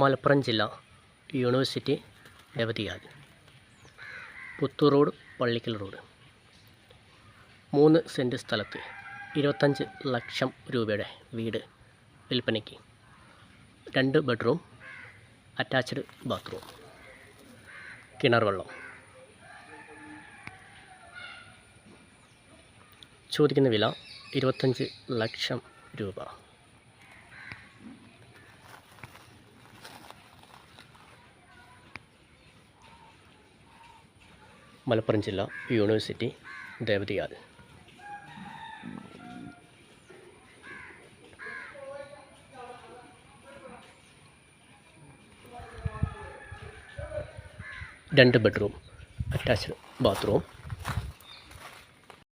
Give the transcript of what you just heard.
മലപ്പുറം ജില്ല യൂണിവേഴ്സിറ്റി രവതിയാൽ Puthur road Pallikkal road 3 cent സ്ഥലത്ത് 25 ലക്ഷം രൂപയുടെ വീട് വിൽപ്പനയ്ക്ക്. 2 ബെഡ്റൂം, അറ്റാച്ച്ഡ് ബാത്റൂം, കിണർ വെള്ളം. ചോദിക്കുന്ന വില 25 ലക്ഷം രൂപ. മലപ്പുറം ജില്ല യൂണിവേഴ്സിറ്റി രവതിയാൽ. രണ്ട് ബെഡ്റൂം, അറ്റാച്ച്ഡ് ബാത്റൂം,